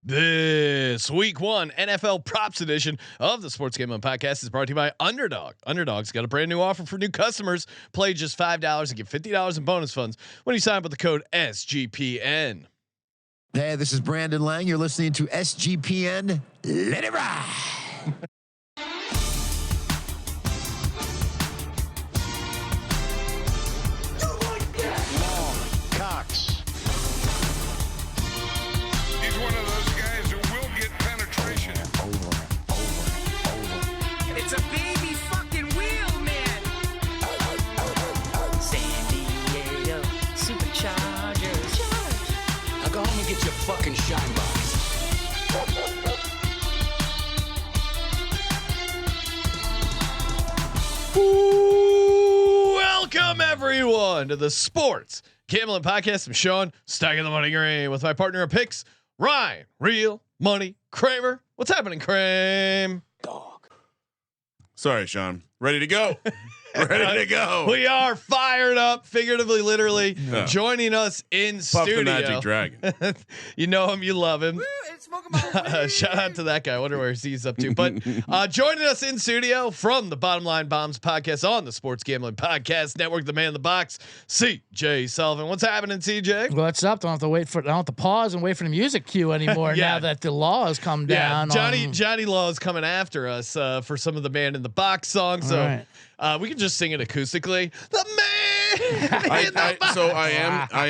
This week one NFL props edition of the Sports Gambling Podcast is brought to you by Underdog. Underdog's got a brand new offer for new customers. Play just $5 and get $50 in bonus funds when you sign up with the code SGPN. Hey, this is Brandon Lang. You're listening to SGPN. Let it ride. Fucking shine box. Welcome everyone to the Sports Gambling Podcast. I'm Sean, stuck in the money green with my partner of picks, Ryan, Real Money Kramer. What's happening, Kramer? Dog. Sorry, Sean. Ready to go. Ready to go. We are fired up, figuratively, literally. Yeah. Joining us in Puff studio. the Magic Dragon. You know him, you love him. Shout out to that guy. I wonder where he's up to. But joining us in studio from the Bottom Line Bombs podcast on the Sports Gambling Podcast Network, the man in the box, CJ Sullivan. What's happening, CJ? What's up? Don't have to pause and wait for the music cue anymore. Yeah. Now that the law has come down. Johnny Law is coming after us for some of the Man in the Box songs. So right. We can just sing it acoustically. The man in the box. So I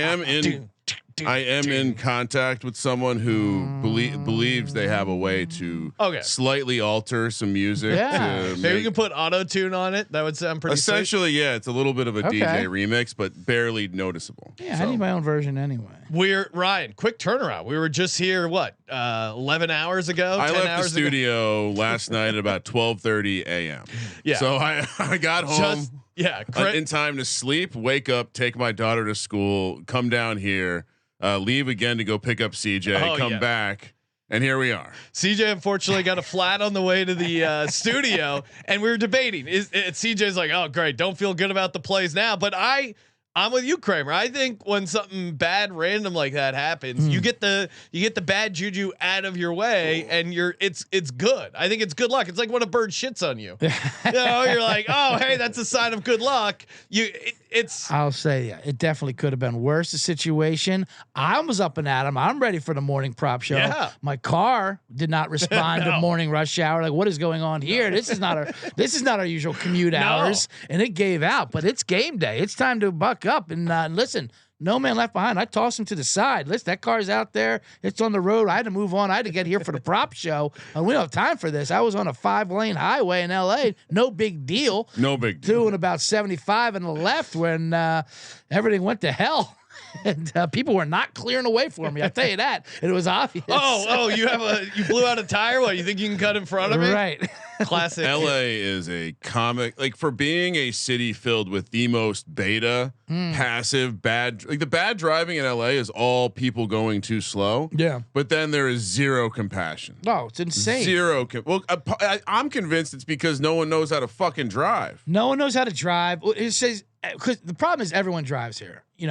am in contact with someone who believes they have a way to slightly alter some music. Yeah. Maybe we can put auto tune on it. That would sound pretty. Essentially, yeah, it's a little bit of a DJ remix, but barely noticeable. Yeah, I need my own version anyway. We're Ryan. Quick turnaround. We were just here. 11 hours ago? I 10 left hours the studio last night at about 12:30 a.m. Yeah. So I got home. In time to sleep, wake up, take my daughter to school, come down here. Leave again to go pick up CJ, come back, and here we are. CJ unfortunately got a flat on the way to the studio, and we were debating. CJ's like, "Oh, great, don't feel good about the plays now," but I'm with you, Kramer. I think when something bad, random like that happens, you get the bad juju out of your way, and it's good. I think it's good luck. It's like when a bird shits on you. You're like, oh, hey, that's a sign of good luck. I'll say, yeah, it definitely could have been worse. The situation. I was up and at 'em. I'm ready for the morning prop show. Yeah. My car did not respond to morning rush hour. Like, what is going on here? This is not our usual commute hours, and it gave out. But it's game day. It's time to buck up and listen. No man left behind. I tossed him to the side. Listen, that car's out there. It's on the road. I had to move on. I had to get here for the prop show. We don't have time for this. I was on a 5-lane highway in LA. No big deal. Doing about 75 on the left when everything went to hell. And people were not clearing away for me. I'll tell you that. And it was obvious. You blew out a tire? What, you think you can cut in front of me? Right. Classic. LA is a comic, like, for being a city filled with the most beta, passive, bad, like the bad driving in LA is all people going too slow. Yeah. But then there is zero compassion. No, it's insane. I'm convinced it's because no one knows how to fucking drive. No one knows how to drive. It says, because the problem is everyone drives here. You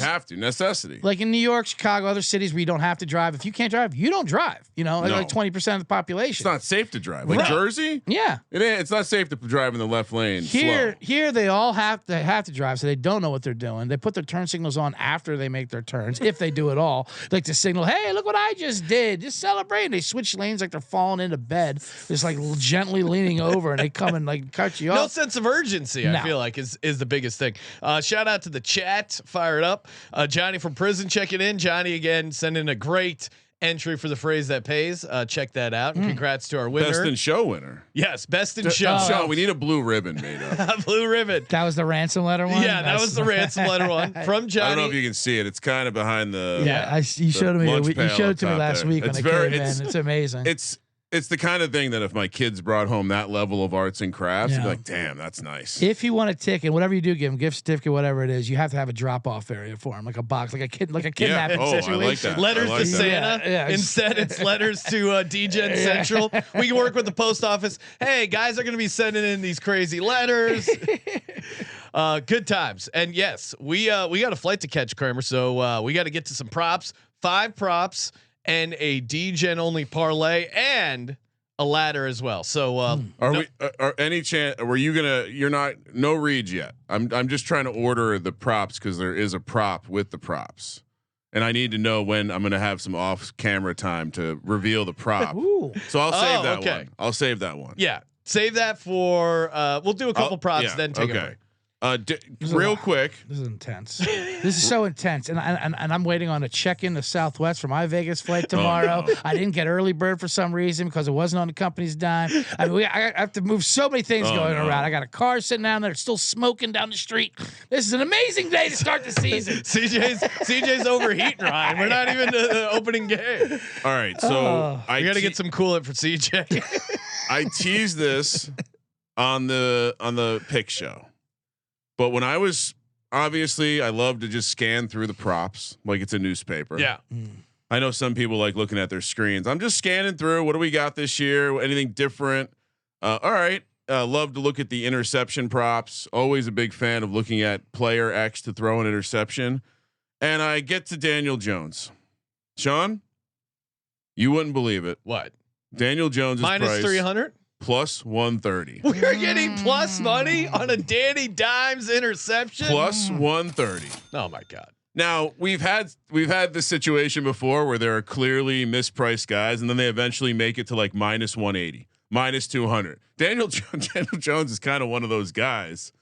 have to necessity. Like in New York, Chicago, other cities where you don't have to drive. If you can't drive, you don't drive. Like 20% of the population. It's not safe to drive. Like Jersey, yeah, it's not safe to drive in the left lane. Here they all have to drive, so they don't know what they're doing. They put their turn signals on after they make their turns, if they do at all. Like to signal, hey, look what I just did. Just celebrate. They switch lanes like they're falling into bed, just like gently leaning over, and they come and like cut you off. No sense of urgency. I feel like is the biggest thing. Shout out to the chat. Fired up. Johnny from prison checking in. Johnny again sending a great entry for the phrase that pays. Check that out. And congrats to our winner. Best in show winner. Yes, best in show. We need a blue ribbon made up. Blue ribbon. That was the ransom letter one? Yeah, that was the ransom letter one from Johnny. I don't know if you can see it. It's kind of behind the. Yeah, you showed me. You showed it to me last week when I came in. It's amazing. It's the kind of thing that if my kids brought home that level of arts and crafts, you'd be like, damn, that's nice. If you want a ticket, whatever you do, give them gift certificate, whatever it is, you have to have a drop off area for them, like a box, like a kidnapping situation. I like that. Letters to Santa. Yeah. Instead, it's letters to Degen Central. We can work with the post office. Hey, guys are going to be sending in these crazy letters. Good times. And yes, we got a flight to catch, Kramer. So we got to get to some props. 5 props. and a Degen-Only parlay and a ladder as well. So are any chance? Were you gonna? You're not. No reads yet. I'm just trying to order the props because there is a prop with the props. And I need to know when I'm going to have some off-camera time to reveal the prop. Ooh. So I'll save that one. I'll save that one. Yeah, save that for. We'll do a couple props, then take it. Real quick. This is intense. This is so intense, and I'm waiting on a check-in to Southwest for my Vegas flight tomorrow. No. I didn't get early bird for some reason because it wasn't on the company's dime. I mean, I have to move so many things going around. I got a car sitting down there, still smoking down the street. This is an amazing day to start the season. CJ's overheating, Ryan. We're not even the opening game. All right, so I got to get some coolant for CJ. I teased this on the pick show. But when I was obviously, I love to just scan through the props like it's a newspaper. Yeah. I know some people like looking at their screens. I'm just scanning through. What do we got this year? Anything different? All right. Love to look at the interception props. Always a big fan of looking at player X to throw an interception. And I get to Daniel Jones. Sean, you wouldn't believe it. What? Daniel Jones minus 300. Plus 130. We're getting plus money on a Danny Dimes interception. Plus 130. Oh my God. Now we've had this situation before where there are clearly mispriced guys, and then they eventually make it to like minus 180, minus 200. Daniel Jones is kind of one of those guys.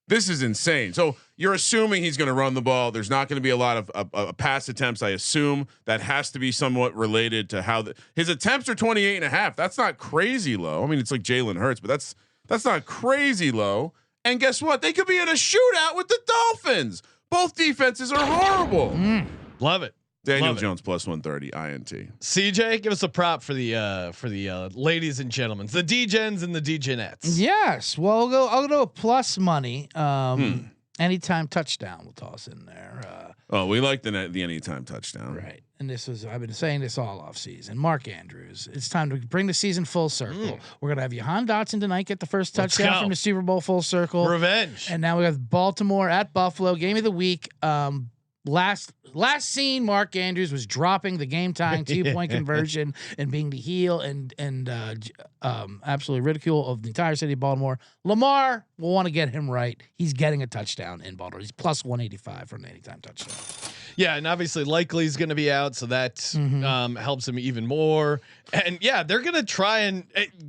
This is insane. So you're assuming he's going to run the ball. There's not going to be a lot of pass attempts. I assume that has to be somewhat related to how his attempts are 28.5. That's not crazy low. I mean, it's like Jalen Hurts, but that's not crazy low. And guess what? They could be in a shootout with the Dolphins. Both defenses are horrible. Love it. Daniel Jones plus 130 INT. CJ, give us a prop for the ladies and gentlemen, the D-gens and the D-genettes. Yes. Well, I'll go plus money. Anytime touchdown we'll toss in there. We like the anytime touchdown. Right. And I've been saying this all off season. Mark Andrews. It's time to bring the season full circle. We're gonna have Jahan Dotson tonight get the first touchdown from the Super Bowl full circle. Revenge. And now we have Baltimore at Buffalo. Game of the week. Last scene, Mark Andrews was dropping the game tying 2-point conversion and being the heel and absolutely ridicule of the entire city of Baltimore. Lamar will want to get him right. He's getting a touchdown in Baltimore. He's plus 185 for an anytime touchdown. Yeah, and obviously Likely is going to be out, so that helps him even more. And yeah, they're going to try and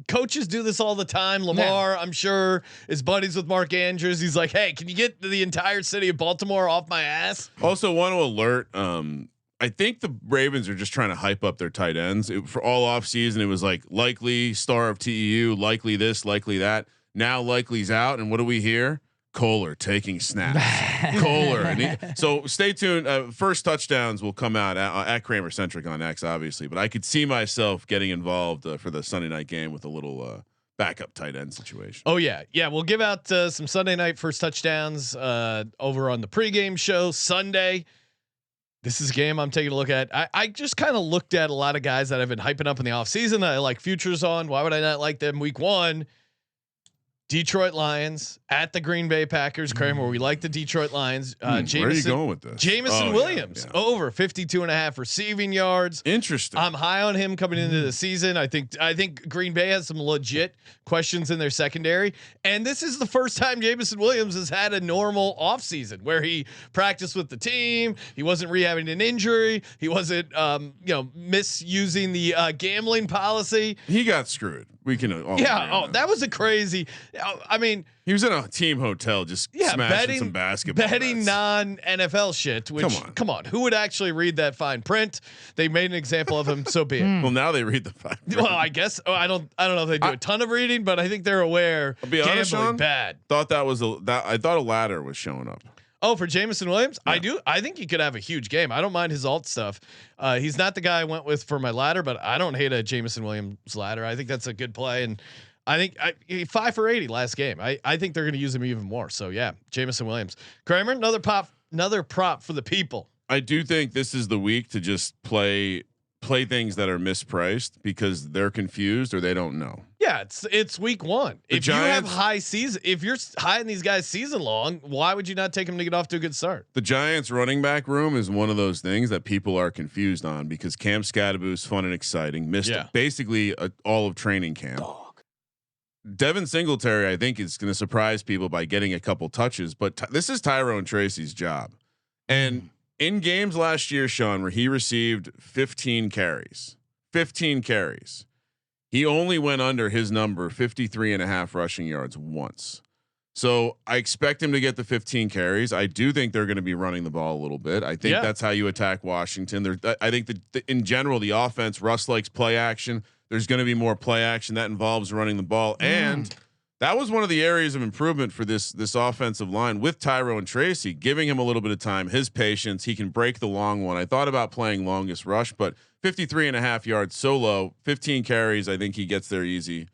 coaches do this all the time. Lamar, I'm sure, is buddies with Mark Andrews. He's like, hey, can you get the entire city of Baltimore off my ass? Also, want to alert. I think the Ravens are just trying to hype up their tight ends for all off season. It was like Likely, star of TEU, Likely this, Likely that. Now Likely's out, and what do we hear? Kohler taking snaps. Kohler. So stay tuned. First touchdowns will come out at Kramer Centric on X, obviously, but I could see myself getting involved for the Sunday night game with a little backup tight end situation. Oh yeah. We'll give out some Sunday night first touchdowns over on the pregame show Sunday. This is a game I'm taking a look at. I just kind of looked at a lot of guys that I've been hyping up in the offseason that I like futures on. Why would I not like them week one? Detroit Lions at the Green Bay Packers. Kramer, we like the Detroit Lions. Jameson, where are you going with this? Jameson Williams over 52.5 receiving yards. Interesting. I'm high on him coming into the season. I think Green Bay has some legit questions in their secondary, and this is the first time Jameson Williams has had a normal offseason where he practiced with the team. He wasn't rehabbing an injury. He wasn't misusing the gambling policy. He got screwed. We can all agree on that was a crazy. I mean, he was in a team hotel just smashing some basketball. Betting non-NFL shit. Which come on, who would actually read that fine print? They made an example of him, so be it. Well, now they read the fine print. Well, I guess I don't know if they do a ton of reading, but I think they're aware. I'll be honest, Sean, bad. Thought that was I thought a ladder was showing up. Oh, for Jameson Williams, yeah. I think he could have a huge game. I don't mind his alt stuff. He's not the guy I went with for my ladder, but I don't hate a Jameson Williams ladder. I think that's a good play, and I think he 5 for 80 last game. I think they're going to use him even more. So yeah, Jameson Williams. Kramer, another prop for the people. I do think this is the week to just play things that are mispriced because they're confused or they don't know. Yeah, Yeah, it's week one. If you have high season, if you're high in these guys season long, why would you not take them to get off to a good start? The Giants running back room is one of those things that people are confused on because Cam Scadaboo's fun and exciting. Missed basically all of training camp. Devin Singletary, I think, is going to surprise people by getting a couple touches, but this is Tyrone Tracy's job. And in games last year, Sean, where he received 15 carries, he only went under his number 53.5 rushing yards once. So I expect him to get the 15 carries. I do think they're going to be running the ball a little bit. I think that's how you attack Washington. I think that in general, the offense, Russ likes play action. There's going to be more play action that involves running the ball. And that was one of the areas of improvement for this offensive line with Tyrone Tracy, giving him a little bit of time, his patience. He can break the long one. I thought about playing longest rush, but 53.5 yards solo, 15 carries. I think he gets there easy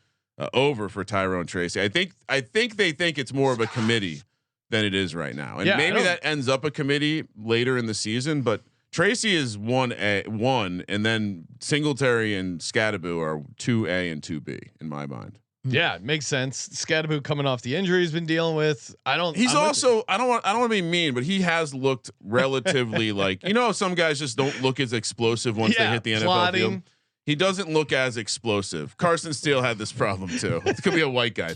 over for Tyrone Tracy. I think they think it's more of a committee than it is right now. And maybe that ends up a committee later in the season, but Tracy is 1A, and then Singletary and Scadaboo are 2A and 2B in my mind. Yeah, it makes sense. Scadaboo coming off the injury he's been dealing with. I don't want to be mean, but he has looked relatively like, some guys just don't look as explosive once they hit the NFL field. He doesn't look as explosive. Carson Steele had this problem too. It could be a white guy.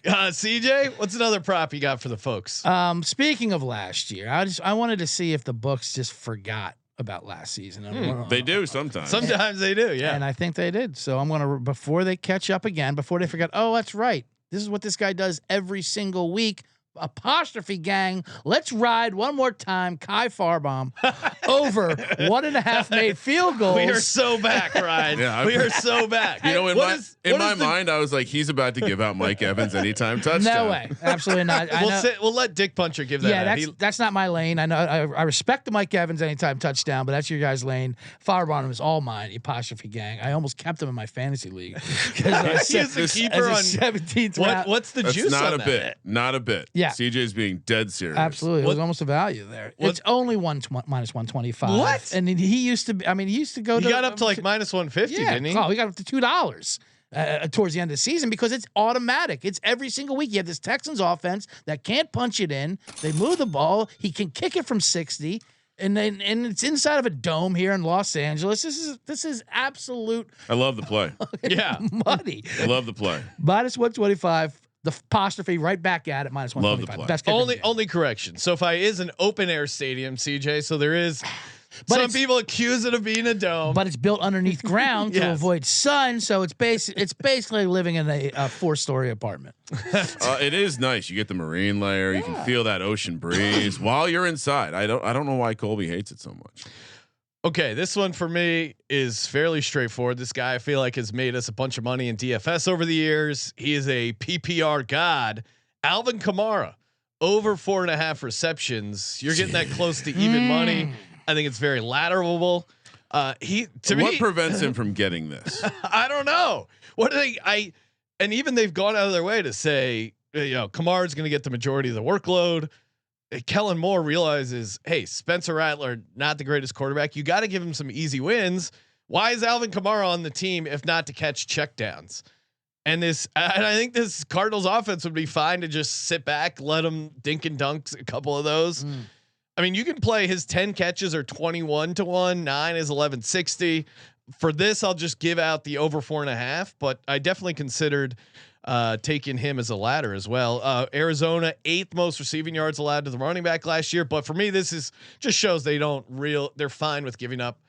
CJ, what's another prop you got for the folks? Speaking of last year, I wanted to see if the books just forgot about last season. They do sometimes. Sometimes they do, yeah. And I think they did. So I'm gonna, before they catch up again, before they forget, oh, that's right, this is what this guy does every single week. Apostrophe Gang, let's ride one more time. Kai Farbomb over 1.5 made field goals. We are so back, Ryan. We are so back. In my mind, I was like, he's about to give out Mike Evans anytime touchdown. No way, absolutely not. We'll let Dick Puncher give that. Yeah, that's not my lane. I know I respect the Mike Evans anytime touchdown, but that's your guys' lane. Farbomb is all mine. Apostrophe Gang. I almost kept him in my fantasy league because he's a keeper on 17th round. What's the juice? Not on a bit. Not a bit. Yeah. CJ's being dead serious. Absolutely. It was almost a value there. It's only minus 125. What? And he used to go he got up to like minus 150, didn't he? Oh, he got up to $2 towards the end of the season because it's automatic. It's every single week. You have this Texans offense that can't punch it in. They move the ball. He can kick it from 60. And it's inside of a dome here in Los Angeles. This is absolute. I love the play. Money. I love the play. Minus 125. The apostrophe right back at it minus 125. Best only correction. SoFi is an open air stadium, CJ. So there is some people accuse it of being a dome, but it's built underneath ground to avoid sun. So it's basically living in a 4-story apartment. It is nice. You get the marine layer. You can feel that ocean breeze while you're inside. I don't know why Colby hates it so much. Okay, this one for me is fairly straightforward. This guy I feel like has made us a bunch of money in DFS over the years. He is a PPR god. Alvin Kamara, over 4.5 receptions. You're getting that close to even money. I think it's very lateralable. What prevents him from getting this? I don't know. And even they've gone out of their way to say, Kamara's going to get the majority of the workload. Kellen Moore realizes, hey, Spencer Rattler, not the greatest quarterback. You got to give him some easy wins. Why is Alvin Kamara on the team if not to catch checkdowns? And I think this Cardinals offense would be fine to just sit back, let him dink and dunk a couple of those. I mean, you can play his 10 catches are 21-1, 9 is 1160. For this, I'll just give out the over 4.5, but I definitely considered taking him as a ladder as well. Arizona 8th most receiving yards allowed to the running back last year, but for me this is just shows they're fine with giving up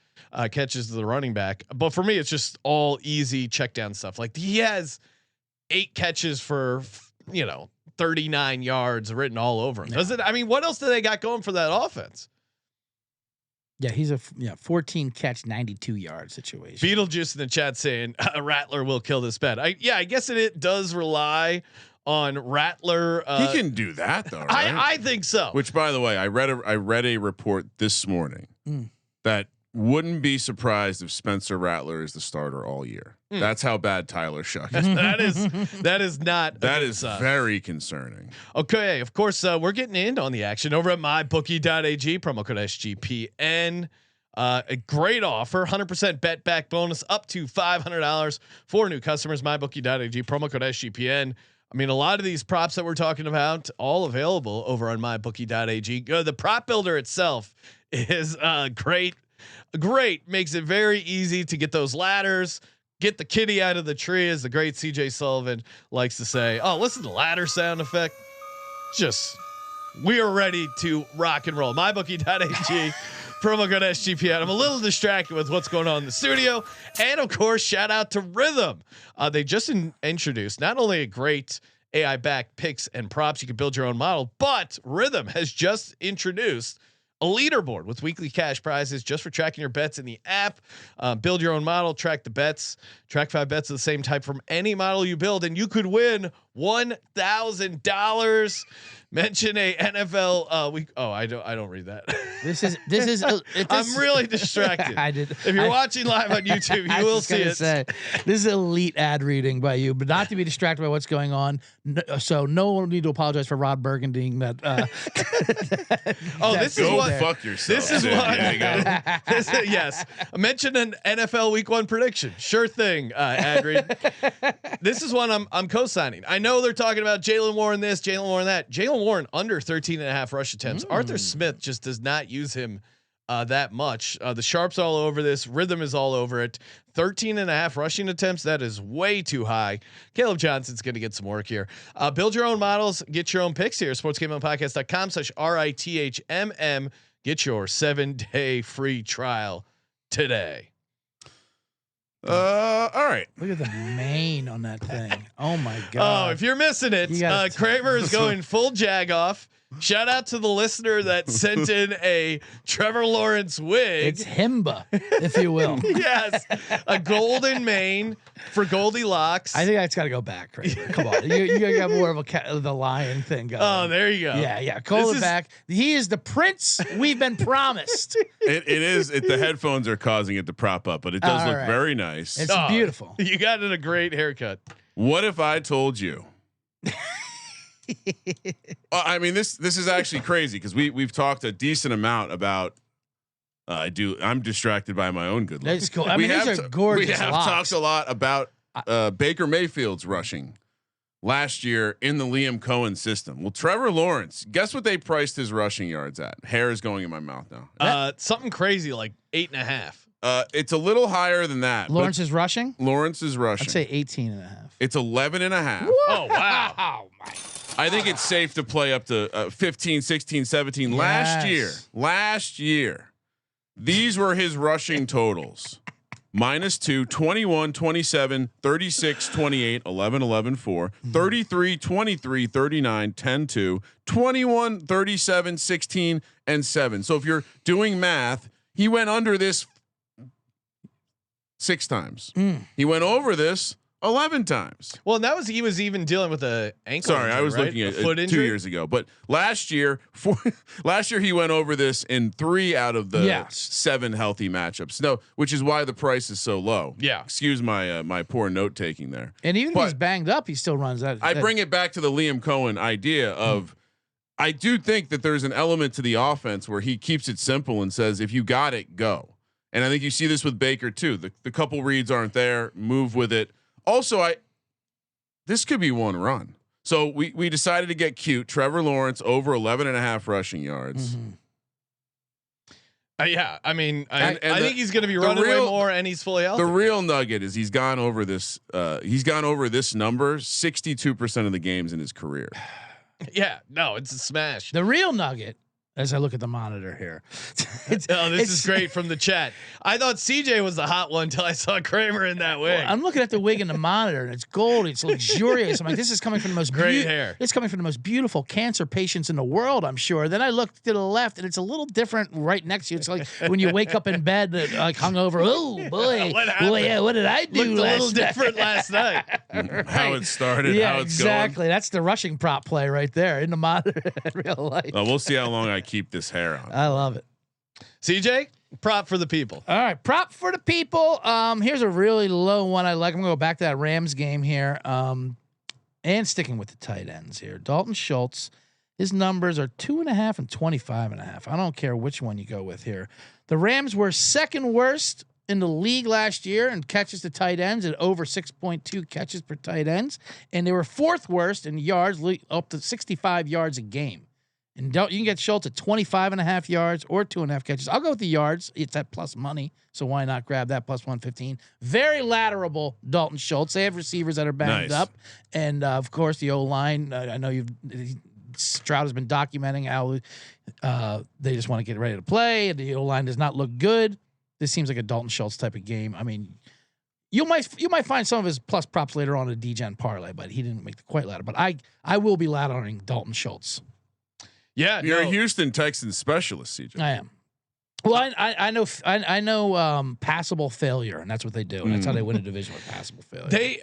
catches to the running back. But for me it's just all easy check down stuff. Like he has 8 catches for 39 yards written all over him. Does it? I mean, what else do they got going for that offense? Yeah, he's a 14 catch, 92 yard situation. Beetlejuice in the chat saying a Rattler will kill this bet. I guess it does rely on Rattler. He can do that though, right? I think so. Which, by the way, I read a report this morning that wouldn't be surprised if Spencer Rattler is the starter all year. That's how bad Tyler Shuck is. that is not. That is very concerning. Okay, of course we're getting in on the action over at mybookie.ag. Promo code SGPN. A great offer, 100% bet back bonus up to $500 for new customers. MyBookie.ag, promo code SGPN. I mean, a lot of these props that we're talking about, all available over on MyBookie.ag. The prop builder itself is great. Makes it very easy to get those ladders. Get the kitty out of the tree, as the great CJ Sullivan likes to say. Oh, listen to the ladder sound effect. We are ready to rock and roll. MyBookie.ag. Promo code SGPN. I'm a little distracted with what's going on in the studio. And of course, shout out to Rhythm. They just introduced not only a great AI backed picks and props, you can build your own model, but Rhythm has just introduced a leaderboard with weekly cash prizes just for tracking your bets in the app. Build your own model, track the bets, track 5 bets of the same type from any model you build, and you could win $1,000. Mention a NFL week. Oh, I don't read that. I'm really distracted. I did. If you're watching live on YouTube, you will see it. This is elite ad reading by you, but not to be distracted by what's going on. So no one need to apologize for Rod Burgundying that. This is what. Fuck yourself. This is what. Yes. Mention an NFL Week 1 prediction. Sure thing. Ad read. This is one I'm co-signing. I know they're talking about Jalen Warren this, Jalen Warren that. Jalen Warren under 13.5 rush attempts. Arthur Smith just does not use him that much. The sharps all over this. Rhythm is all over it. 13.5 rushing attempts. That is way too high. Caleb Johnson's going to get some work here. Build your own models. Get your own picks here. sportsgamblingpodcast.com/RITHMM. Get your 7-day free trial today. All right. Look at the mane on that thing. Oh my god. Oh, if you're missing it, Kramer is going full jag off. Shout out to the listener that sent in a Trevor Lawrence wig. It's Himba, if you will. Yes, a golden mane for Goldilocks. I think that's got to go back, Kramer. Come on, you got more of the lion thing going. Oh, there you go. Yeah, call it back. He is the prince we've been promised. It is. The headphones are causing it to prop up, but it does look very nice. It's beautiful. You got it a great haircut. What if I told you? I mean, this is actually crazy because we've talked a decent amount about. I'm distracted by my own good luck. That's cool. I mean, these are gorgeous. We have talked a lot about Baker Mayfield's rushing last year in the Liam Cohen system. Well, Trevor Lawrence, guess what they priced his rushing yards at? Hair is going in my mouth now. Something crazy like 8.5. It's a little higher than that. Lawrence is rushing. I'd say 18.5. It's 11.5. Oh wow! Oh my! I think it's safe to play up to 15, 16, 17. Yes. Last year, these were his rushing totals. -2, 21, 27, 36, 28, 11, 11, 4, 33, 23, 39, 10, 2, 21, 37, 16, and 7. So if you're doing math, he went under this 6 times. He went over this 11 times. Well, he was even dealing with a ankle. Sorry, injury, I was right? looking at foot 2 injury? years ago. But last year he went over this in 3 out of the 7 healthy matchups. No, which is why the price is so low. Yeah. Excuse my my poor note taking there. And even if he's banged up, he still runs that. I bring it back to the Liam Cohen idea of. I do think that there's an element to the offense where he keeps it simple and says, if you got it, go. And I think you see this with Baker too. The couple reads aren't there. Move with it. Also, this could be one run. So we decided to get cute. Trevor Lawrence over 11.5 rushing yards. Yeah, I mean, I think he's going to be running way more, and he's fully healthy. The real nugget is he's gone over this. He's gone over this number 62% of the games in his career. Yeah, no, it's a smash. The real nugget, as I look at the monitor here. This is great from the chat. I thought CJ was the hot one until I saw Kramer in that wig. Well, I'm looking at the wig in the monitor, and it's gold. It's luxurious. I'm like, this is coming from the most great hair. It's coming from the most beautiful cancer patients in the world, I'm sure. Then I look to the left, and it's a little different right next to you. It's like when you wake up in bed, like hungover. Oh boy, what did I do? Looked a little different last night. Right. How it started. Yeah, how it's exactly. going. That's the rushing prop play right there in the monitor in real life. We'll see how long I keep this hair on. I love it. CJ, prop for the people. All right, prop for the people. Here's a really low one I like. I'm gonna go back to that Rams game here. And sticking with the tight ends here. Dalton Schultz His numbers are 2.5 and 25.5. I don't care which one you go with here. The Rams were second worst in the league last year in catches to tight ends at over 6.2 catches per tight ends. And they were fourth worst in yards, up to 65 yards a game. And you can get Schultz at 25.5 yards or 2.5 catches. I'll go with the yards. It's at plus money, so why not grab that plus 115? Very laterable Dalton Schultz. They have receivers that are banged up, and of course the O-line. I know Stroud has been documenting how they just want to get ready to play, and the O-line does not look good. This seems like a Dalton Schultz type of game. I mean, you might find some of his plus props later on in a Degen parlay, but he didn't make the quite ladder. But I will be laddering Dalton Schultz. Yeah, you're a Houston Texans specialist, CJ. I am. Well, I know passable failure, and that's what they do. And that's how they win a division with passable failure. They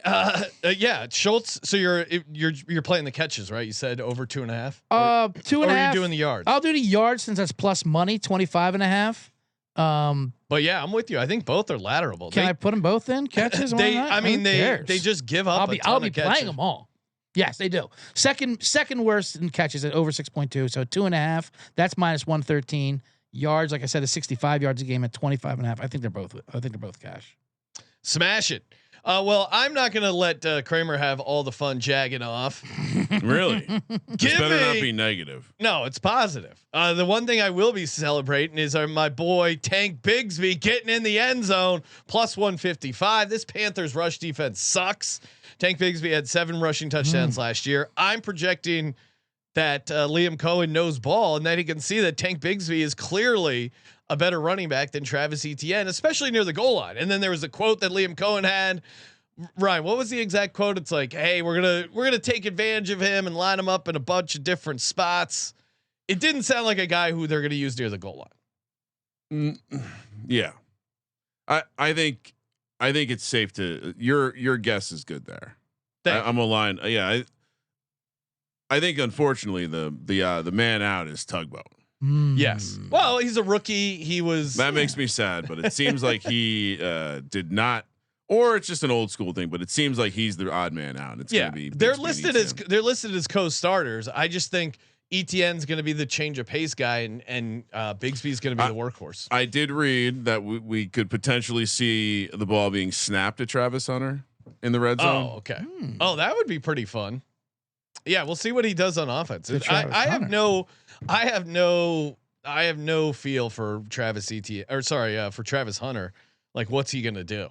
Schultz. So you're playing the catches, right? You said over 2.5. 2.5. Or are you doing the yards? I'll do the yards since that's plus money, 25.5. But yeah, I'm with you. I think both are laterable. Can I put them both in catches? They just give up. I'll be playing them all. Yes, they do. Second worst in catches at over 6.2. So 2.5. That's minus 113. Yards, like I said, is 65 yards a game at 25.5. I think they're both cash. Smash it. Well, I'm not going to let Kramer have all the fun jagging off. Really? This better not be negative. No, it's positive. The one thing I will be celebrating is my boy Tank Bigsby getting in the end zone plus 155. This Panthers rush defense sucks. Tank Bigsby had 7 rushing touchdowns last year. I'm projecting that Liam Cohen knows ball and that he can see that Tank Bigsby is clearly a better running back than Travis Etienne, especially near the goal line. And then there was a quote that Liam Cohen had. Ryan, what was the exact quote? It's like, "Hey, we're gonna take advantage of him and line him up in a bunch of different spots." It didn't sound like a guy who they're gonna use near the goal line. Yeah, I think it's safe to your guess is good there. I'm aligned. Yeah, I think unfortunately the man out is Tugboat. Yes. Well, he's a rookie. He was. That makes me sad, but it seems like he did not, or it's just an old school thing. But it seems like he's the odd man out. It's gonna be. They're listed as co-starters. I just think Etienne's going to be the change of pace guy, and Bigsby's going to be the workhorse. I did read that we could potentially see the ball being snapped at Travis Hunter in the red zone. Oh, okay. Oh, that would be pretty fun. Yeah, we'll see what he does on offense. I have no feel for Travis Etienne, or for Travis Hunter. Like, what's he gonna do?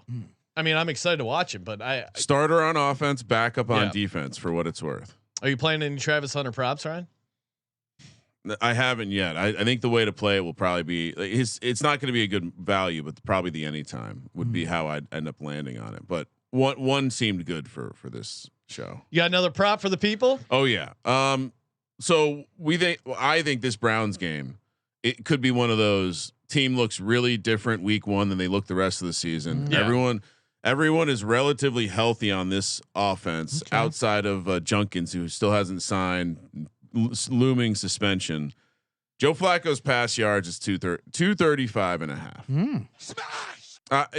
I mean, I'm excited to watch him, but starter on offense, backup on defense for what it's worth. Are you playing any Travis Hunter props, Ryan? I haven't yet. I think the way to play it will probably be it's not going to be a good value, but probably the anytime would be how I'd end up landing on it. But one seemed good for this show. You got another prop for the people? Oh yeah. So I think this Browns game, it could be one of those team looks really different week 1 than they look the rest of the season. Yeah. Everyone is relatively healthy on this offense outside of Junkins, who still hasn't signed, looming suspension. Joe Flacco's pass yards is 235.5.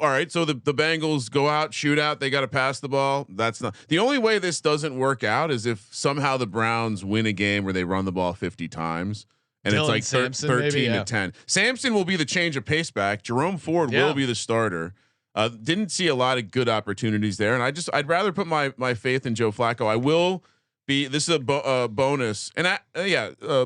All right, so the Bengals go out, shoot out. They got to pass the ball. That's not the only way this doesn't work out is if somehow the Browns win a game where they run the ball 50 times and Dylan it's like 13 to 10. Samson will be the change of pace back. Jerome Ford will be the starter. Didn't see a lot of good opportunities there, and I'd rather put my faith in Joe Flacco. I will be. This is a bonus, and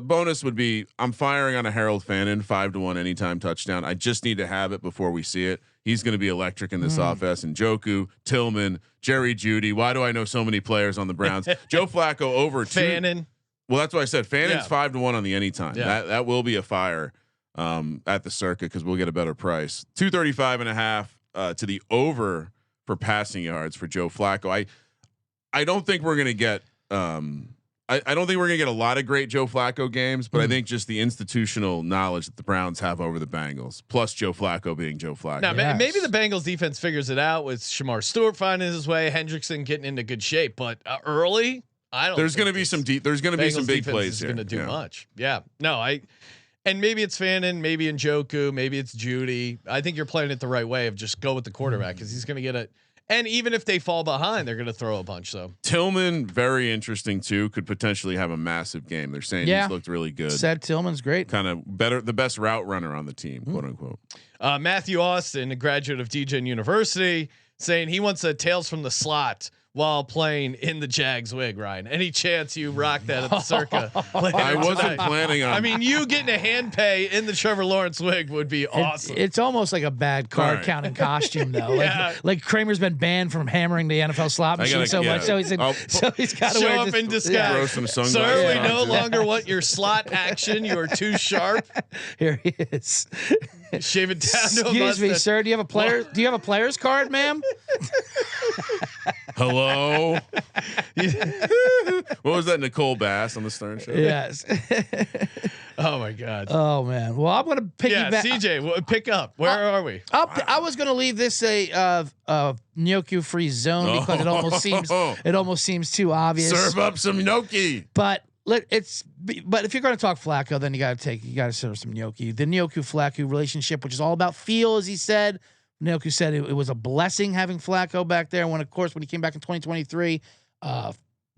bonus would be I'm firing on a Harold Fannin 5-1 anytime touchdown. I just need to have it before we see it. He's going to be electric in this offense. And Njoku, Tillman, Jerry Jeudy. Why do I know so many players on the Browns? Joe Flacco over Fannin. Well, that's what I said. Fannon's 5-1 on the anytime. Yeah. That will be a fire at the circuit because we'll get a better price. 235.5 to the over for passing yards for Joe Flacco. I don't think we're going to get. I don't think we're gonna get a lot of great Joe Flacco games, but I think just the institutional knowledge that the Browns have over the Bengals, plus Joe Flacco being Joe Flacco. Now, maybe the Bengals defense figures it out with Shamar Stewart finding his way, Hendrickson getting into good shape, but early, I don't. There's gonna be some big plays here. Going to do much. Yeah. No, and maybe it's Fannin, maybe Njoku, maybe it's Jeudy. I think you're playing it the right way of just go with the quarterback because he's going to get it. And even if they fall behind, they're going to throw a bunch. So Tillman, very interesting too. Could potentially have a massive game. They're saying he's looked really good. Said Tillman's great. Kind of better, the best route runner on the team, quote unquote. Matthew Austin, a graduate of Degen University, saying he wants a Tales from the Slot while playing in the Jags wig. Ryan, any chance you rock that at the Circa? I wasn't planning on. I mean, you getting a hand pay in the Trevor Lawrence wig would be awesome. It's almost like a bad card counting costume, though. Like Kramer's been banned from hammering the NFL slot machine so much, so he's got to show wear up in disguise. Throw some sunglasses Sir, we on, no too. longer want your slot action. You are too sharp. Here he is. Shave it down to a Excuse me, mustache. sir. Do you have a player? Do you have a player's card, ma'am? Hello. What was that, Nicole Bass on the Stern Show? Yes. Oh my God. Oh man. Well, I'm gonna pick Yeah, you back. CJ, pick up. Where are we? I was gonna leave this a Njoku free zone because it almost seems too obvious. Serve up some gnocchi. But but if you're going to talk Flacco, then you got to serve some Njoku. The Njoku Flacco relationship, which is all about feel, as he said. Njoku said it was a blessing having Flacco back there. When he came back in 2023,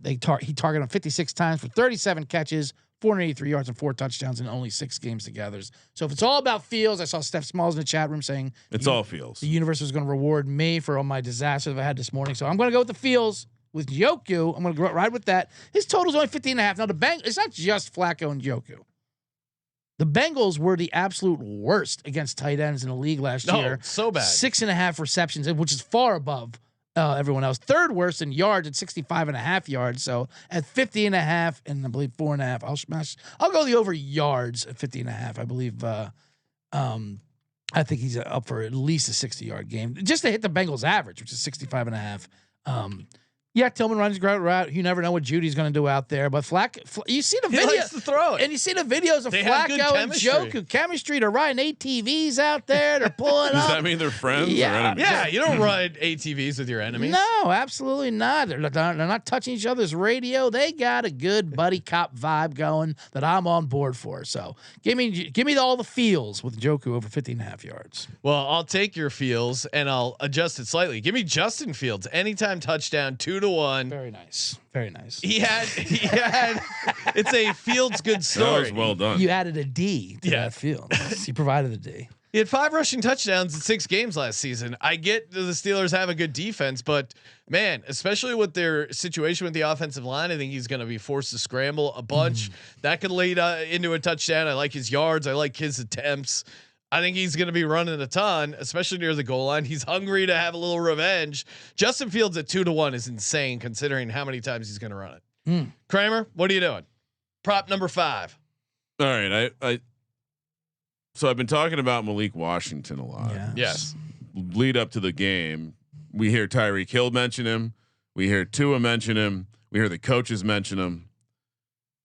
he targeted him 56 times for 37 catches, 483 yards, and 4 touchdowns in only 6 games together. So if it's all about feels, I saw Steph Smalls in the chat room saying It's all feels. the universe was going to reward me for all my disasters I had this morning. So I'm going to go with the feels. With Njoku, I'm going to ride with that. His total's only 50.5. Now it's not just Flacco and Njoku. The Bengals were the absolute worst against tight ends in the league last year. So bad. 6.5 receptions, which is far above everyone else. Third worst in yards at 65.5 yards. So at 50.5 and I believe 4.5, I'll go the over yards at 50.5. I believe. I think he's up for at least a 60-yard game just to hit the Bengals average, which is 65.5. Yeah, Tillman runs a great route. You never know what Judy's going to do out there. But you see the video, He likes to throw it. and you see the videos of They have good Flacco and chemistry. Njoku. Chemistry. They're riding ATVs out there. They're pulling Does up. that mean they're friends? Yeah. Or enemies? Yeah, you don't ride ATVs with your enemies. No, absolutely not. They're not touching each other's radio. They got a good buddy cop vibe going that I'm on board for. So give me all the feels with Njoku over 50.5 yards. Well, I'll take your feels and I'll adjust it slightly. Give me Justin Fields anytime touchdown, 2-1. Very nice. Very nice. He had. It's a Fields good That story. was well done. You added a D to that field. You provided a D. He had 5 rushing touchdowns in 6 games last season. I get the Steelers have a good defense, but man, especially with their situation with the offensive line, I think he's going to be forced to scramble a bunch. That could lead into a touchdown. I like his yards. I like his attempts. I think he's going to be running a ton, especially near the goal line. He's hungry to have a little revenge. Justin Fields at 2-1 is insane considering how many times he's going to run it. Kramer, what are you doing? Prop number 5. All right, so I've been talking about Malik Washington a lot. Yes. Lead up to the game, we hear Tyreek Hill mention him. We hear Tua mention him. We hear the coaches mention him.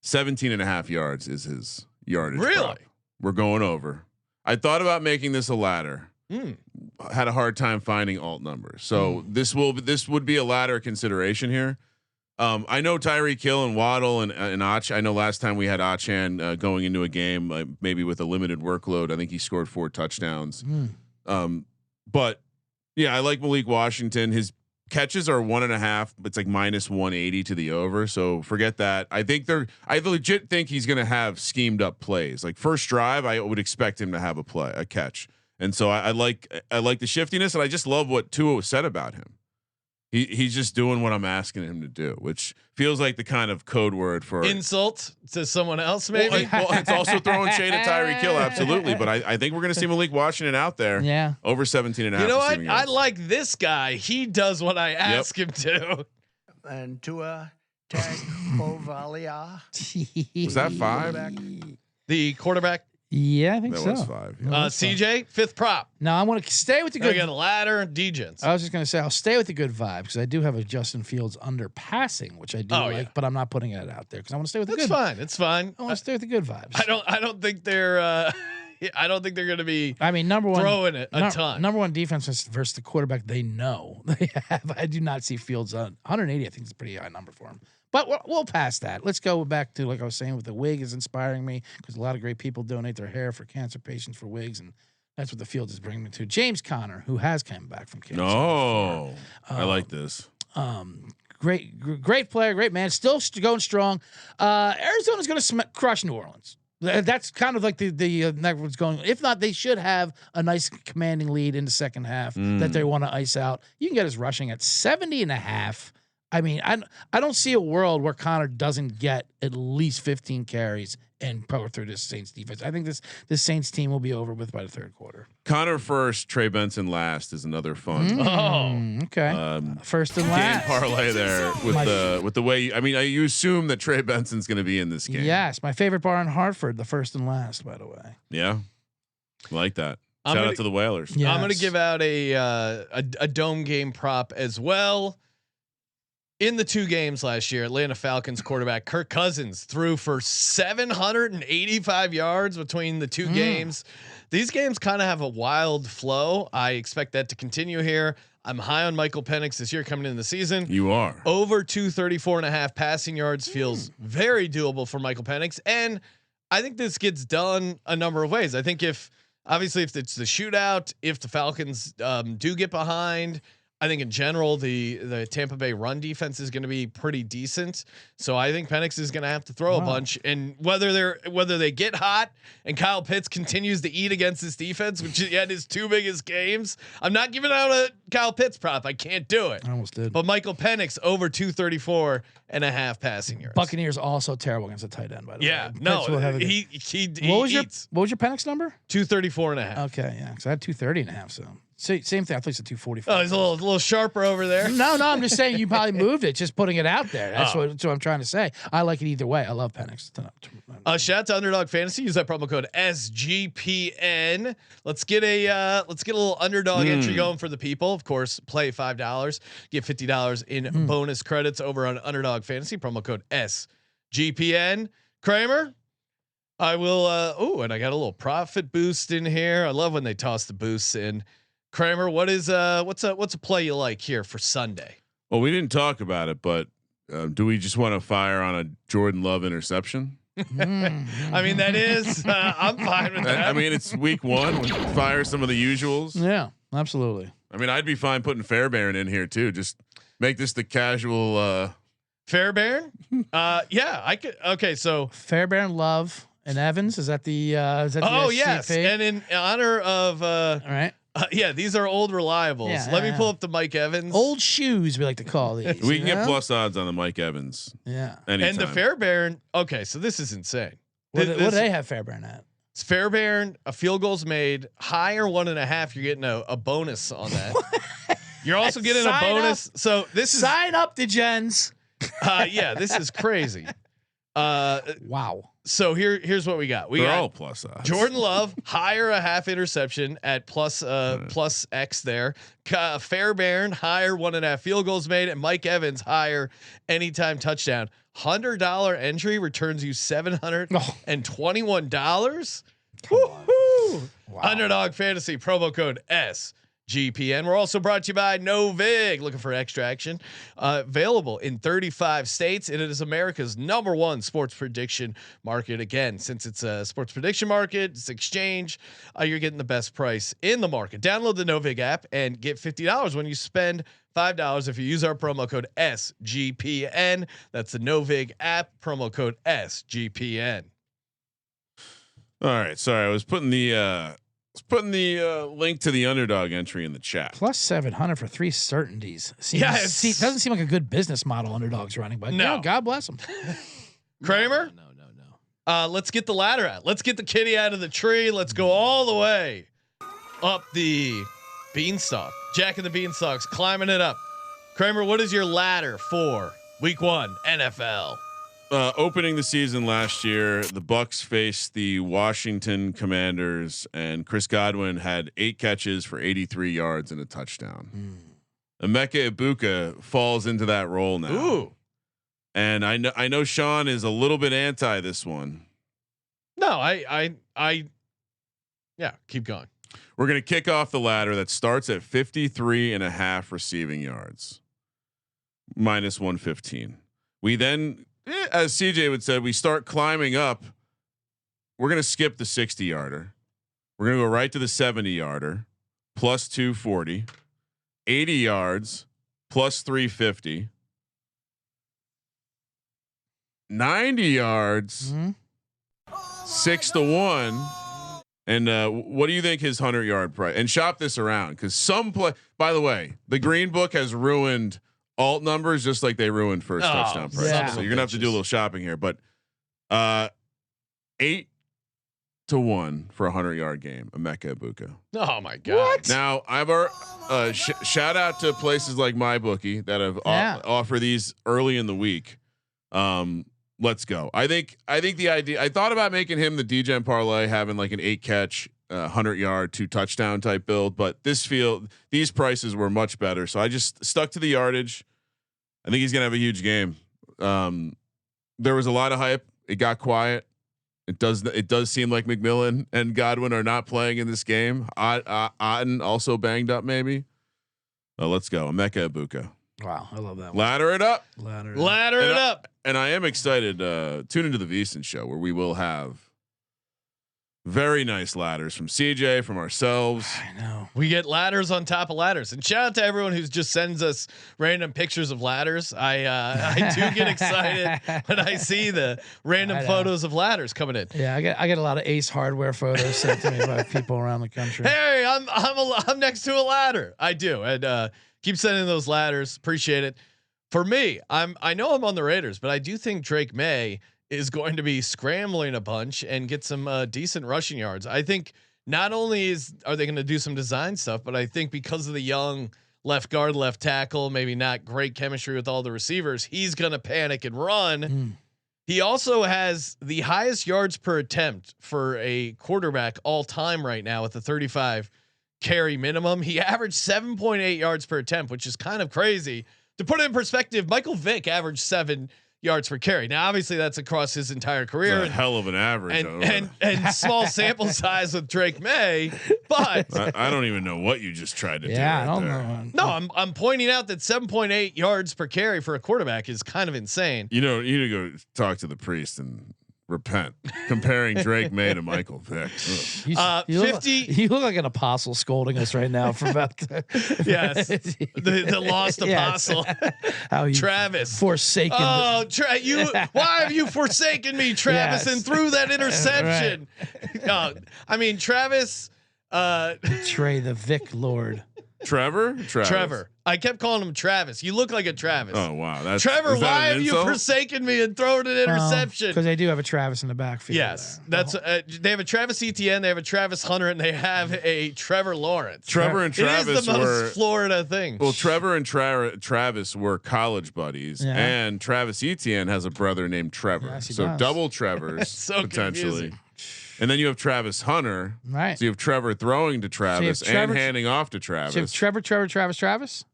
17.5 yards is his yardage. Really? Prop. We're going over. I thought about making this a ladder. Had a hard time finding alt numbers. So this would be a ladder consideration here. I know Tyreek Hill and Waddle and Och. I know last time we had Achan going into a game, maybe with a limited workload. I think he scored 4 touchdowns. But yeah, I like Malik Washington. His catches are 1.5. It's like minus 180 to the over. So forget that. I legit think he's going to have schemed up plays. Like first drive, I would expect him to have a catch. And so I like the shiftiness, and I just love what Tua said about him. He's just doing what I'm asking him to do, which feels like the kind of code word for insult to someone else. Maybe. Well, it's also throwing shade at Tyreek Hill. Absolutely. But I think we're going to see Malik Washington out there. Yeah. Over 17.5. You know what? I like this guy. He does what I ask him to. And Tua Tagovailoa. Was that 5? The quarterback. Yeah, I think That so. was 5. Yeah. CJ, 5th prop. No, I want to stay with the I good. got a ladder, Degens. I was just going to say I'll stay with the good vibe because I do have a Justin Fields under passing, which I do like, yeah. but I'm not putting it out there because I want to stay with the That's good. fine. It's fine. I want to stay with the good vibes. I don't think they're. I don't think they're going to be. I mean, number one, throwing it a ton. Number one defense versus the quarterback they know they have. I do not see Fields on 180. I think it's a pretty high number for him. But we'll pass that. Let's go back to, like I was saying, with the wig is inspiring me because a lot of great people donate their hair for cancer patients for wigs, and That's what the field is bringing me to. James Conner, who has come back from cancer. No, I like this. Great player, great man. Still going strong. Arizona's going to crush New Orleans. That's kind of like the what's going. If not, they should have a nice commanding lead in the second half that they want to ice out. You can get us rushing at 70.5. I mean, I don't see a world where Connor doesn't get at least 15 carries and power through this Saints defense. I think this Saints team will be over with by the third quarter. Connor first, Trey Benson last is another fun. Okay. First and Game last parlay there with the way. I mean, you assume that Trey Benson's going to be in this game. Yes, my favorite bar in Hartford, the first and last. By the way. Yeah, I like that. Shout out to the Whalers. Yes. I'm going to give out a dome game prop as well. In the 2 games last year, Atlanta Falcons quarterback Kirk Cousins threw for 785 yards between the 2 games. These games kind of have a wild flow. I expect that to continue here. I'm high on Michael Penix this year coming into the season. You are. Over 234.5 passing yards feels very doable for Michael Penix. And I think this gets done a number of ways. I think if it's the shootout, if the Falcons do get behind, I think in general the Tampa Bay run defense is going to be pretty decent. So I think Penix is going to have to throw a bunch, and whether they get hot and Kyle Pitts continues to eat against this defense, which he had his 2 biggest games. I'm not giving out a Kyle Pitts prop. I can't do it. I almost did. But Michael Penix over 234.5 passing yards. Buccaneers also terrible against a tight end, by the way. Yeah, no, he what was your Penix number? 234.5. Okay, yeah, because I had 230.5. So same thing. I thought it's a 245. Oh, he's a little sharper over there. No, I'm just saying you probably moved it. Just putting it out there. That's what I'm trying to say. I like it either way. I love Penix. Shout out to Underdog Fantasy. Use that promo code SGPN. Let's get a little underdog entry going for the people. Of course, play $5, get $50 in bonus credits over on Underdog Fantasy. Promo code SGPN. Kramer, I will. And I got a little profit boost in here. I love when they toss the boosts in. Kramer, what's a play you like here for Sunday? Well, we didn't talk about it, but do we just want to fire on a Jordan Love interception? I mean, that is. I'm fine with that. I mean, it's week 1. Fire some of the usuals. Yeah, absolutely. I mean, I'd be fine putting Fairbairn in here too. Just make this the casual. Fairbairn? Yeah, I could. Okay, so Fairbairn, Love, and Evans. Is that the? Is that oh the yes, SCP? and in honor of. All right. Yeah, these are old reliables. Yeah, Let me pull up the Mike Evans. Old shoes, we like to call these. We can get plus odds on the Mike Evans. Yeah. Anytime. And the Fairbairn. Okay, so this is insane. What do they have Fairbairn at? It's Fairbairn. A field goal's made higher 1.5. You're getting a bonus on that. You're also getting a bonus. So this is sign up, Degens. Yeah, this is crazy. Wow. So here's what we got. They're all plus odds. Jordan Love higher a half interception at plus X there. Fairbairn higher 1.5 field goals made, and Mike Evans higher anytime touchdown. $100 entry returns you $721. Woo-hoo. Wow. Underdog Fantasy promo code SGPN. We're also brought to you by Novig. Looking for extraction? Available in 35 states, and it is America's #1 sports prediction market. Again, since it's a sports prediction market, it's exchange. You're getting the best price in the market. Download the Novig app and get $50 when you spend $5 if you use our promo code SGPN. That's the Novig app, promo code SGPN. All right, sorry, I was putting the link to the underdog entry in the chat. Plus 700 for 3 certainties. Doesn't seem like a good business model Underdog's running, but no. yeah, God bless them. Kramer, No. let's get the ladder out. Let's get the kitty out of the tree. Let's go all the way up the beanstalk. Jack and the Beanstalks climbing it up. Kramer, what is your ladder for week 1 NFL? Opening the season last year, the Bucks faced the Washington Commanders, and Chris Godwin had 8 catches for 83 yards and a touchdown. Emeka Egbuka falls into that role now. Ooh. And I know Sean is a little bit anti this one. No, yeah, keep going. We're going to kick off the ladder that starts at 53.5 receiving yards, minus 115. We then, as CJ would say, we start climbing up. We're going to skip the 60 yarder. We're gonna go right to the 70-yarder, plus 240, 80 yards, plus 350, 90 yards, 6-1. And what do you think his 100-yard price? And shop this around because some play. By the way, the Green Book has ruined alt numbers just like they ruined first touchdown price. Yeah. So you're gonna have to do a little shopping here. But 8-1 for a 100-yard game. Emeka Egbuka. Oh my God! Now I've shout out to places like MyBookie that have offer these early in the week. Let's go. I think the idea. I thought about making him the Degen parlay, having like an 8-catch, 100-yard, 2-touchdown type build, but these prices were much better, so I just stuck to the yardage. I think he's gonna have a huge game. There was a lot of hype. It got quiet. It does seem like McMillan and Godwin are not playing in this game. Otten also banged up, maybe. Let's go. Emeka Egbuka. Wow, I love that one. Ladder it up. Ladder it up. And I am excited. Tune into the VSiN show where we will have very nice ladders from CJ, from ourselves. I know. We get ladders on top of ladders. And shout out to everyone who just sends us random pictures of ladders. I do get excited when I see the random photos of ladders coming in. Yeah, I get a lot of Ace Hardware photos sent to me by people around the country. Hey, I'm next to a ladder. I do. And keep sending those ladders. Appreciate it. For me, I know I'm on the Raiders, but I do think Drake May is going to be scrambling a bunch and get some decent rushing yards. I think not only are they going to do some design stuff, but I think because of the young left guard, left tackle, maybe not great chemistry with all the receivers, he's going to panic and run. He also has the highest yards per attempt for a quarterback all time right now with the 35 carry minimum. He averaged 7.8 yards per attempt, which is kind of crazy. To put it in perspective, Michael Vick averaged 7 yards per carry. Now, obviously, that's across his entire career. That's a hell of an average, and small sample size with Drake May. But I don't even know what you just tried to do. Yeah, I don't there. know. No, I'm pointing out that 7.8 yards per carry for a quarterback is kind of insane. You need to go talk to the priest and repent. Comparing Drake May to Michael Vick. You 50. You look like an apostle scolding us right now for about Yes, the lost apostle, how you Travis forsaken. Oh, why have you forsaken me, Travis, and threw that interception? I mean, Travis. Betray the Vic Lord. Trevor. I kept calling him Travis. You look like a Travis. Oh wow, Trevor. Why have you forsaken me and thrown an interception? Because they do have a Travis in the backfield. Yes, that's they have a Travis Etienne, they have a Travis Hunter, and they have a Trevor Lawrence. Trevor and Travis it is the most Florida thing. Well, Trevor and Travis were college buddies, and Travis Etienne has a brother named Trevor. Yes, he so does. Double Trevors so potentially. Confusing. And then you have Travis Hunter. Right. So you have Trevor throwing to Travis Trevor, and handing off to Travis. So Travis.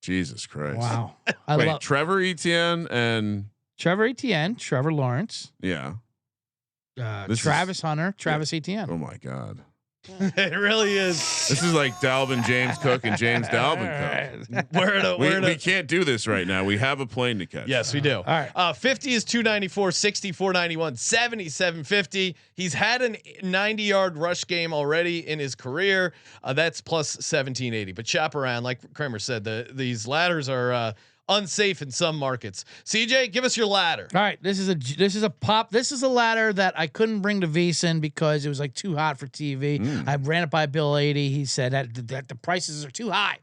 Jesus Christ. Wow. Wait, Trevor Etienne and Trevor Etienne, Trevor Lawrence. Yeah. Travis Hunter, Travis Etienne. Oh my God. It really is. This is like Dalvin, James Cook, and James Dalvin Cook. We can't do this right now. We have a plane to catch. Yes, we do. All right. 50 is 294, 60, 491, 70, 750. He's had a 90-yard rush game already in his career. That's plus 1780. But shop around, like Kramer said, these ladders are unsafe in some markets. CJ, give us your ladder. All right, this is a ladder that I couldn't bring to VSiN because it was like too hot for TV. I ran it by Bill 80. He said that the prices are too high.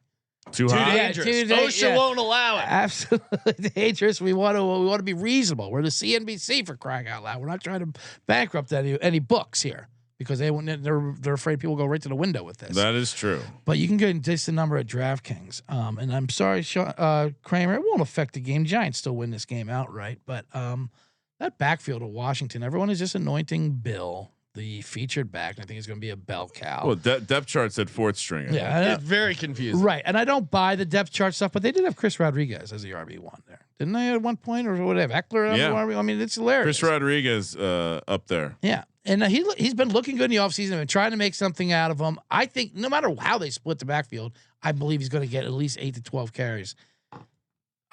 Too Too high. dangerous. Yeah, OSHA won't allow it. Absolutely dangerous. We want to be reasonable. We're the CNBC, for crying out loud. We're not trying to bankrupt any books here because they're afraid people go right to the window with this. That is true. But you can get just the number at DraftKings. And I'm sorry, Kramer, it won't affect the game. Giants still win this game outright. But that backfield of Washington, everyone is just anointing Bill, the featured back. And I think it's going to be a bell cow. Well, depth chart said fourth string. Yeah, It's very confusing. right. And I don't buy the depth chart stuff, but they did have Chris Rodriguez as the RB1 there. Didn't they at one point, or whatever? Eckler as the RB1? I mean, it's hilarious. Chris Rodriguez up there. Yeah. And he's been looking good in the offseason and trying to make something out of him. I think no matter how they split the backfield, I believe he's going to get at least 8 to 12 carries.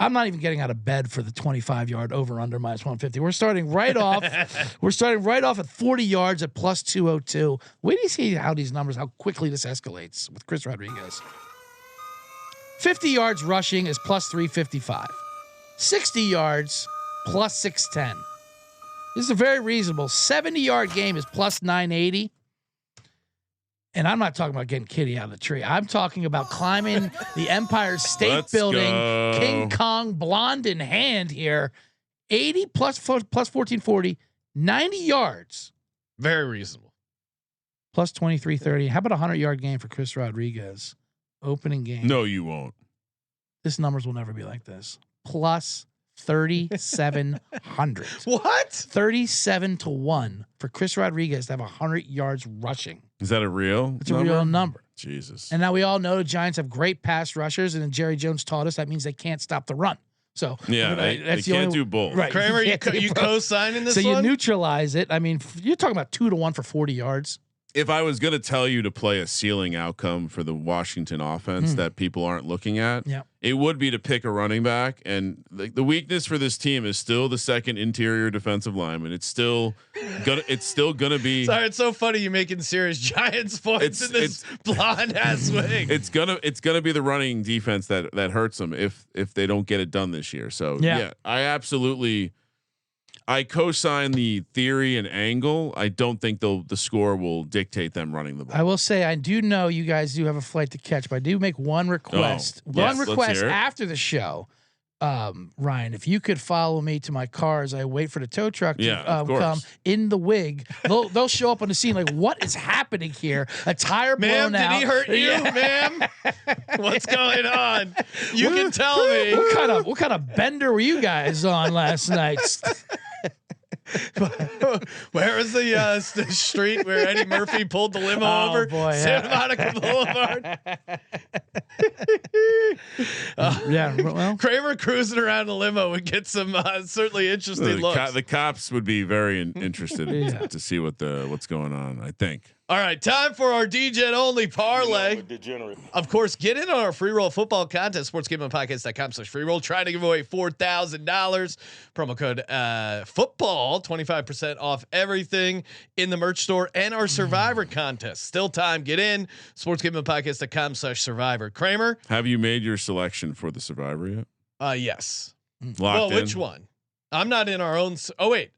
I'm not even getting out of bed for the 25-yard over/under -150. We're starting right off. We're starting right off at 40 yards at +202. Wait till you see how quickly this escalates with Chris Rodriguez. 50 yards rushing is +355. 60 yards +610. This is a very reasonable 70-yard game is +980. And I'm not talking about getting Kitty out of the tree. I'm talking about climbing the Empire State Building, go. King Kong, blonde in hand here. 80 plus 1440, 90 yards. Very reasonable. +2330. How about a 100-yard game for Chris Rodriguez? Opening game. No, you won't. This numbers will never be like this. +3,700. What? 37-1 for Chris Rodriguez to have 100 yards rushing. Is that a real? It's a real number. Jesus. And now we all know the Giants have great pass rushers, and then Jerry Jones taught us that means they can't stop the run. So yeah, they can't do both. Right, Kramer, you co-signing this so one? you neutralize it. I mean, you're talking about 2-1 for 40 yards. If I was going to tell you to play a ceiling outcome for the Washington offense that people aren't looking at, it would be to pick a running back. And the weakness for this team is still the second interior defensive lineman. It's still gonna be. Sorry, it's so funny you making serious Giants points in this blonde ass wing. It's gonna be the running defense that hurts them if they don't get it done this year. So yeah I co-sign the theory and angle. I don't think the score will dictate them running the ball. I will say I do know you guys do have a flight to catch, but I do make one request. After the show. Ryan, if you could follow me to my car as I wait for the tow truck to come in the wig, they'll show up on the scene like, what is happening here? A tire blown out. Did he hurt you, ma'am? What's going on? You can tell me. What kind of bender were you guys on last night? Where was the street where Eddie Murphy pulled the limo over? Boy, Santa Monica Boulevard. Well, Kramer cruising around a limo would get some certainly interesting looks. The cops would be very interested to see what's going on. I think. All right, time for our Degen-Only Parlay. Of course, get in on our free roll football contest, sportsgamblingpodcast.com/free roll. Trying to give away $4,000. Promo code football, 25% off everything in the merch store and our Survivor contest. Still time. Get in, sportsgamblingpodcast.com/survivor. Kramer, have you made your selection for the Survivor yet? Yes. Locked in? Which one? I'm not in our own. Oh wait,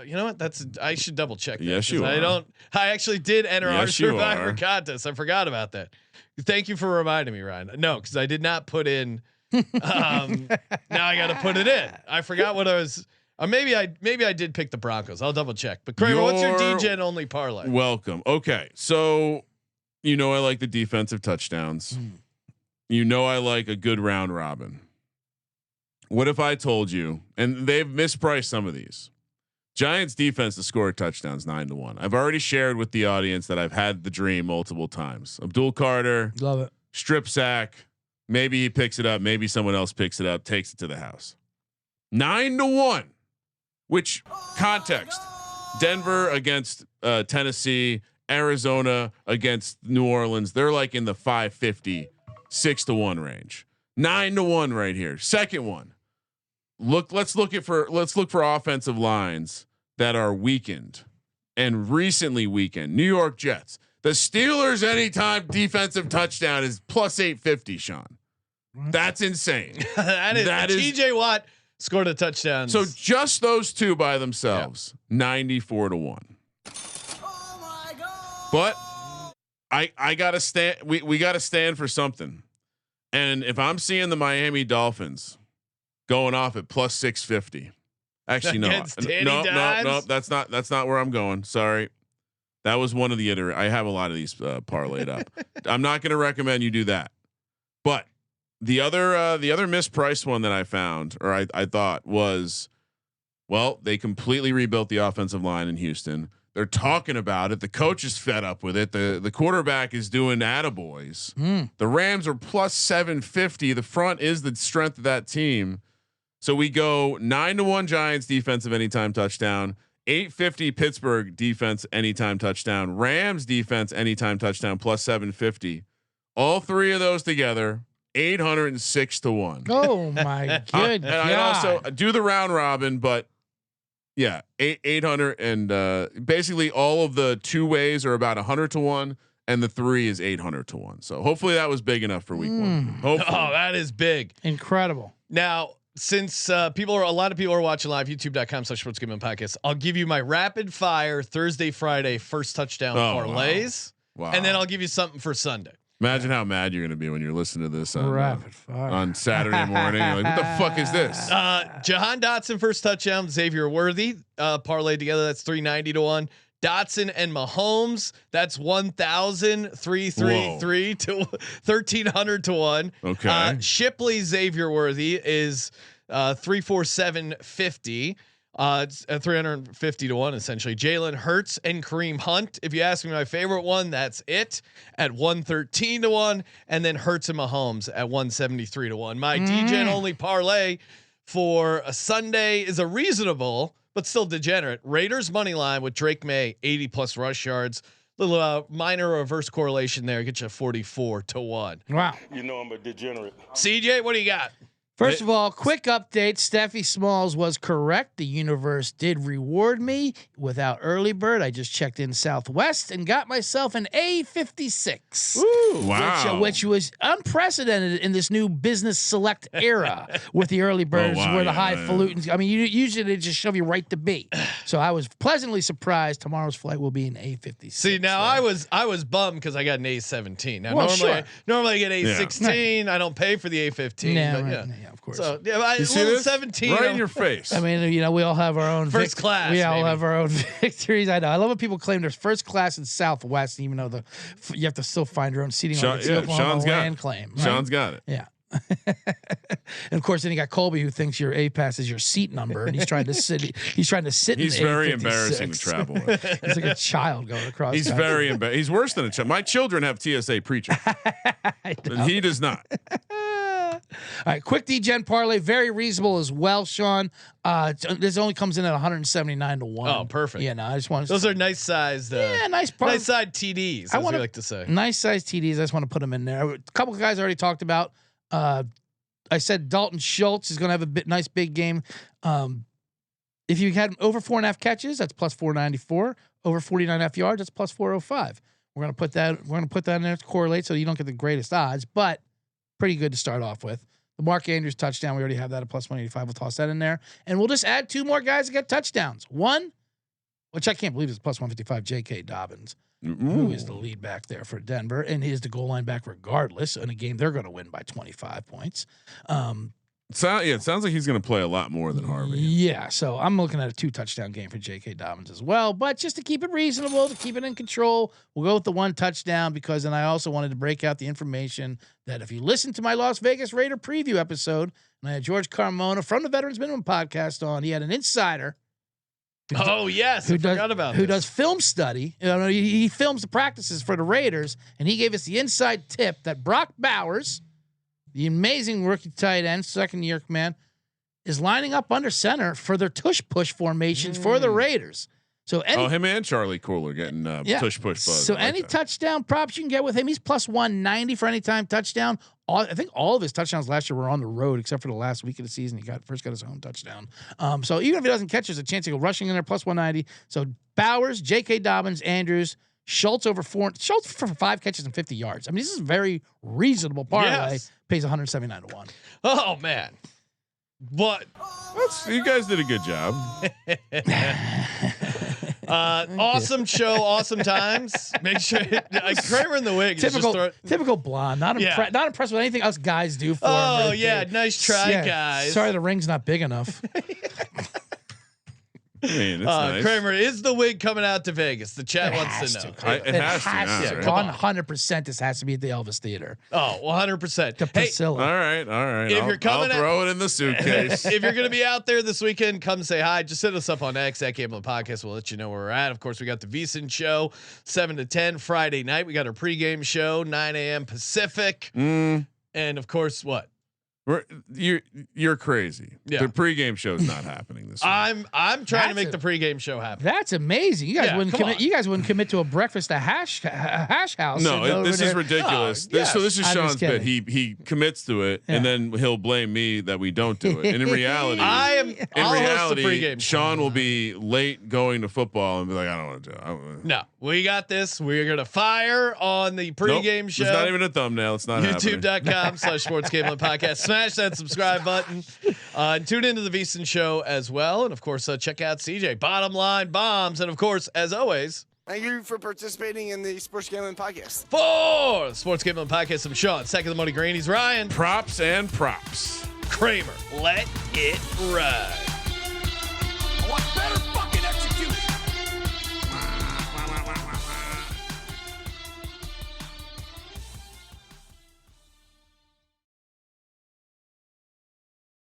you know what? I should double check that. Yes, you are. I actually did enter our Survivor contest. I forgot about that. Thank you for reminding me, Ryan. No, because I did not put in. Now I got to put it in. I forgot what I was. Maybe I did pick the Broncos. I'll double check. But Kramer, what's your Degen-Only parlay? Welcome. Okay, so I like the defensive touchdowns. I like a good round robin. What if I told you, and they've mispriced some of these, Giants defense to score touchdowns 9-1. I've already shared with the audience that I've had the dream multiple times. Abdul Carter, love it. Strip sack. Maybe he picks it up. Maybe someone else picks it up, takes it to the house. 9-1, which context, Denver against Tennessee, Arizona against New Orleans. They're like in the 550, 6-1 range. 9-1 right here. Second one. Let's look for offensive lines that are weakened and recently weakened. New York Jets. The Steelers anytime defensive touchdown is +850, Sean. That's insane. that is TJ Watt scored a touchdown. So just those two by themselves, 94-1. Oh my God. But I gotta stand. We gotta stand for something. And if I'm seeing the Miami Dolphins going off at +650, actually no, that's not where I'm going. Sorry, that was one of the I have a lot of these parlayed up. I'm not going to recommend you do that. But the other mispriced one that I found, or I thought was, well, they completely rebuilt the offensive line in Houston. They're talking about it. The coach is fed up with it. The quarterback is doing attaboys. The Rams are +750. The front is the strength of that team. So we go 9-1 Giants defensive anytime touchdown, 850 Pittsburgh defense anytime touchdown, Rams defense anytime touchdown +750. All three of those together 806 to 1. Oh my good And I God. also do the round robin, but yeah, 800 and basically all of the 2 ways are about 100 to 1, and the 3 is 800 to 1. So hopefully that was big enough for week 1. Hopefully. Oh, that is big. Incredible. Now, since a lot of people are watching live, youtube.com/sportsgaming podcast, I'll give you my rapid fire Thursday, Friday first touchdown parlays, Wow. and then I'll give you something for Sunday. Imagine how mad you're going to be when you're listening to this Rapid fire. on Saturday morning. You're like, what the fuck is this? Jahan Dotson first touchdown, Xavier Worthy parlay together. That's 390 to 1. Dotson and Mahomes, that's 1,333 to 1,300 to 1. Okay. Shipley Xavier Worthy is 347.50. It's 350 to 1 essentially. Jalen Hurts and Kareem Hunt. If you ask me my favorite one, that's it at 113 to 1, and then Hurts and Mahomes at 173 to 1. My Degen-Only parlay for a Sunday is a reasonable but still degenerate Raiders money line with Drake May 80 plus rush yards. Little minor reverse correlation there. Get you 44 to 1. Wow. You know I'm a degenerate. CJ, what do you got? First of all, quick update. Steffi Smalls was correct. The universe did reward me without early bird. I just checked in Southwest and got myself an A56. Wow. Which was unprecedented in this new business select era with the early birds where the highfalutin. I mean, usually they just shove you right to B. So I was pleasantly surprised. Tomorrow's flight will be an A56. See, now I was bummed because I got an A17. Now Well, normally I get A16. I don't pay for the A15. Yeah, but right, yeah. yeah, of course. So yeah, You see this? 17 right in your face. I mean, we all have our own First class, We all maybe. have our own victories. I know. I love when people claim there's first class in Southwest, even though you have to still find your own seating. Sean's got land it. claim. Right? Sean's got it. Yeah. And of course, then you got Colby, who thinks your A pass is your seat number, and he's trying to sit. He's trying to sit. He's in very A56. embarrassing to travel with. He's like a child going across. He's country. very embarrassing. He's worse than a child. My children have TSA preacher, and he does not. All right, quick DGen parlay, very reasonable as well, Sean. This only comes in at 179 to 1. Oh, perfect. Yeah, no, I just want to. Those are nice sized. nice side TDs. As we like to say. Nice size TDs. I just want to put them in there. A couple of guys I already talked about. I said Dalton Schultz is going to have a nice big game. If you had over 4.5 catches, that's plus 494. Over 49.5 yards, that's plus 405. We're going to put that in there to correlate so you don't get the greatest odds, but pretty good to start off with. The Mark Andrews touchdown, we already have that at plus 185. We'll toss that in there, and we'll just add 2 more guys to get touchdowns. One, which I can't believe is plus 155, J.K. Dobbins. Who is the lead back there for Denver, and he is the goal line back regardless. In a game they're going to win by 25 points. It sounds like he's going to play a lot more than Harvey. Yeah, so I'm looking at a 2 touchdown game for J.K. Dobbins as well. But just to keep it reasonable, to keep it in control, we'll go with the 1 touchdown because then I also wanted to break out the information that if you listen to my Las Vegas Raider preview episode, and I had George Carmona from the Veterans Minimum podcast on, he had an insider. Oh yes, I forgot about who this. does film study. You know, he films the practices for the Raiders, and he gave us the inside tip that Brock Bowers, the amazing rookie tight end, second-year man, is lining up under center for their tush push formations for the Raiders. So him and Charlie Kohler getting tush push buzz. So like any that. touchdown props you can get with him, he's plus 190 for any time touchdown. I think all of his touchdowns last year were on the road, except for the last week of the season. He first got his home touchdown. So even if he doesn't catch, there's a chance he'll go rushing in there plus 190. So Bowers, J.K. Dobbins, Andrews, Schultz over 4. Schultz for 5 catches and 50 yards. I mean, this is a very reasonable parlay. Yes. Pays 179 to 1. Oh man, what? You guys did a good job. Awesome show, awesome times. Make sure Kramer in the wig. Typical blonde. Not impressed with anything us guys do for him. Oh right yeah, there. nice try, guys. Sorry, the ring's not big enough. I mean, it's nice. Kramer, is the wig coming out to Vegas? The chat wants to know. It has to. Yeah, come on. 100%. This has to be at the Elvis Theater. Oh, 100%. To Priscilla. All right. If you're coming I'll throw it in the suitcase. If you're going to be out there this weekend, come say hi. Just hit us up on X at Gambling Podcast. We'll let you know where we're at. Of course, we got the VSiN show 7 to 10 Friday night. We got our pregame show 9 a.m. Pacific, and of course, what? You're crazy. Yeah. The pregame show is not happening this week. I'm trying to make the pregame show happen. That's amazing. You guys Yeah, wouldn't come commit. on. You guys wouldn't commit to a breakfast at hash house. No, this is ridiculous. Oh, So this is I'm just Sean's bit. kidding. He commits to it, and then he'll blame me that we don't do it. And in reality, I'll host the pregame show. Sean will be late going to football and be like, I don't want to do it. No, we got this. We're gonna fire on the pregame show. It's not even a thumbnail. It's not happening. YouTube.com/sportsgambling podcast. Smash that subscribe button. And tune into the VSiN show as well. And of course, check out CJ Bottom Line Bombs. And of course, as always, Thank you for participating in the Sports Gambling Podcast. for the Sports Gambling Podcast, I'm Sean. Second the Money Green. He's Ryan. Props and props. Kramer. Let it ride.